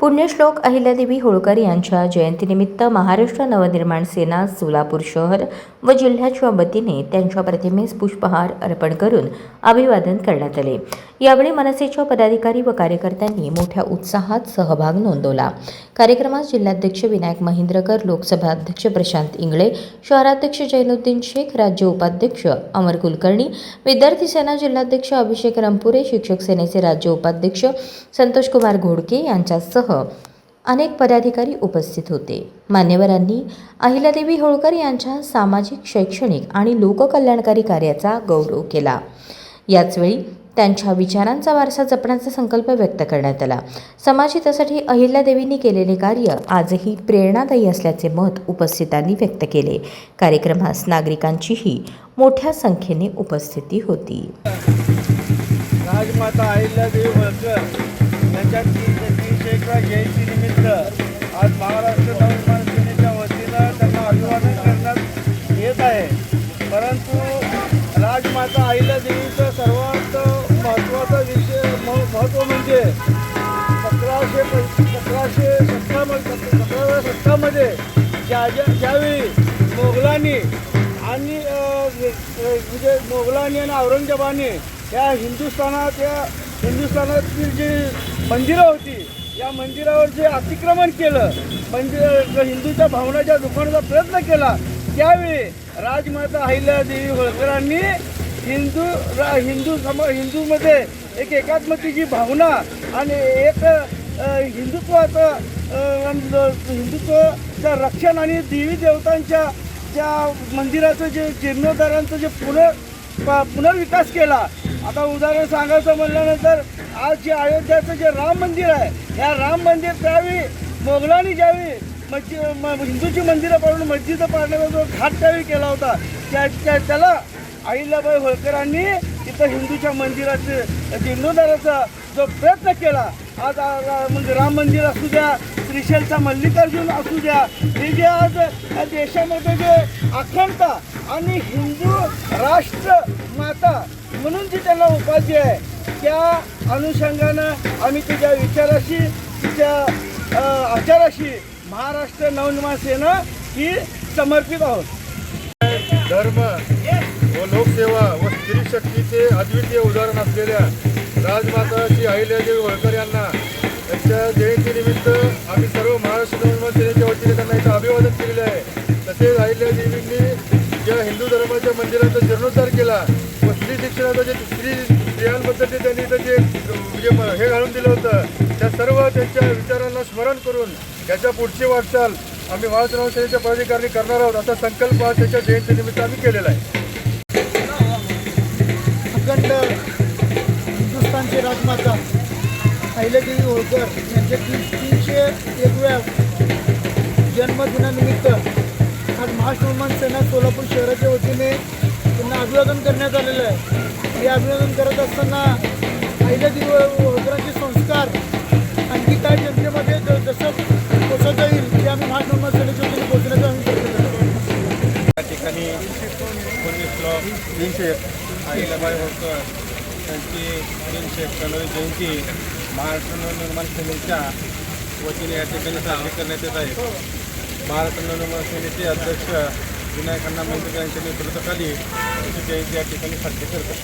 पुण्यश्लोक अहिल्यादेवी होळकर यांच्या जयंतीनिमित्त महाराष्ट्र नवनिर्माण सेना सोलापूर शहर व जिल्ह्याच्या वतीने त्यांच्या प्रतिमेस पुष्पहार अर्पण करून अभिवादन करण्यात आले। यावेळी मनसेच्या पदाधिकारी व कार्यकर्त्यांनी मोठ्या उत्साहात सहभाग नोंदवला। कार्यक्रमात जिल्हाध्यक्ष विनायक महिंद्रकर, लोकसभा अध्यक्ष प्रशांत इंगळे, शहराध्यक्ष जैनुद्दीन शेख, राज्य उपाध्यक्ष अमर कुलकर्णी, विद्यार्थी सेना जिल्हाध्यक्ष अभिषेक रंपुरे, शिक्षक सेनेचे राज्य उपाध्यक्ष संतोष कुमार घोडके यांच्यासह अनेक पदाधिकारी उपस्थित होते। मान्यवरांनी अहिल्यादेवी होळकर यांच्या सामाजिक, शैक्षणिक आणि लोककल्याणकारी कार्याचा गौरव केला। याचवेळी त्यांच्या विचारांचा वारसा जपण्याचा संकल्प व्यक्त करण्यात आला। समाजहितासाठी अहिल्यादेवींनी केलेले कार्य आजही प्रेरणादायी असल्याचे मत उपस्थितांनी व्यक्त केले। कार्यक्रमास नागरिकांचीही मोठ्या संख्येने उपस्थिती होती। राजमाता अहिल्यादेवी होळकर यांच्या 301व्या जयंतीनिमित्त आज महाराष्ट्र नवनिर्माण सेनेच्या वतीनं त्यांना अभिवादन करण्यात येत आहे। परंतु राजमाता अहिल्यादेवीचं सर्वात महत्त्वाचा महत्त्व म्हणजे 1717व्या शतकामध्ये ज्यावेळी मोगलांनी आणि औरंगजेबाने या हिंदुस्थानातील जी मंदिरं होती या मंदिरावर जे अतिक्रमण केलं, हिंदूच्या भावनाच्या दुखवण्याचा प्रयत्न केला, त्यावेळी राजमाता अहिल्यादेवी होळकरांनी हिंदूमध्ये एक एकात्मतेची भावना आणि एक हिंदुत्वाचं रक्षण आणि देवी देवतांच्या त्या मंदिराचं जे जीर्णोद्धारांचं जे पुनर्विकास केला। आता उदाहरण सांगायचं म्हटल्यानंतर आज जे अयोध्याचं जे राम मंदिर आहे, या राम मंदिर त्यावेळी मोगलांनी ज्यावेळी हिंदूची मंदिरं पाडून मस्जिद पाडण्याचा जो घाट त्यावेळी केला होता, त्याला अहिल्याबाई होळकरांनी तिथं हिंदूच्या मंदिराचे जीर्णोद्धाराचा जो प्रयत्न केला। आज म्हणजे राम मंदिर असू द्या, श्रीशैलचा मल्लिकार्जुन असू द्या, हे जे आज देशामध्ये जे अखंडता आणि हिंदू राष्ट्र माता म्हणून जी त्यांना उपाधी आहे, त्या अनुषंगानं आम्ही तिच्या विचाराशी, तिच्या आचाराशी महाराष्ट्र नवनिर्माण सेना ही समर्पित आहोत। धर्म व लोकसेवा व स्त्री शक्तीचे अद्वितीय उदाहरण असलेल्या राजमाता श्री अहिल्यादेवी होळकर यांना त्यांच्या जयंतीनिमित्त आम्ही सर्व महाराष्ट्र नवनिर्माण सेनेच्या वतीने त्यांना इथं अभिवादन केलेले आहे। तसेच अहिल्यादेवींनी ज्या हिंदू धर्माच्या मंदिराचा जीर्णोद्धार केला व स्त्री शिक्षणाचं जे स्त्रियांबद्दल त्यांनी इथं जे हे घालून दिलं होतं, त्या सर्व त्यांच्या विचारांना स्मरण करून याच्या पुढची वाटचाल आम्ही महाराष्ट्र नवनिर्माण सेनेच्या पदाधिकाऱ्यांनी करणार आहोत, असा संकल्प आज त्याच्या जयंतीनिमित्त आम्ही केलेला आहे। अखंड हिंदुस्थानचे राजमाता अहिल्यादेवी होळकर यांच्या 301व्या जन्मदिनानिमित्त आज महाराष्ट्र नवनिर्माण सेना सोलापूर शहराच्या वतीने त्यांना अभिवादन करण्यात आलेलं आहे। हे अभिवादन करत असताना अहिल्यादेवी होळकरांचे संस्कार आणखी काय जनतेमध्ये जसं पोचवता येईल ते आम्ही महाराष्ट्र नवनिर्माण सेनेच्या वतीने पोचण्याचा आम्ही प्रयत्न करतो। या ठिकाणी पुण्यश्लोक 301 अहिल्याबाई होळकर यांची 301वी जयंती महाराष्ट्र नवनिर्माण सेनेच्या वतीने या ठिकाणी साजरी करण्यात येत आहे। महाराष्ट्र नवनिर्माण सेनेचे अध्यक्ष विनायक महिंद्रकर यांच्या नेतृत्वाखाली त्यांची जयंती या ठिकाणी साजरी करतात।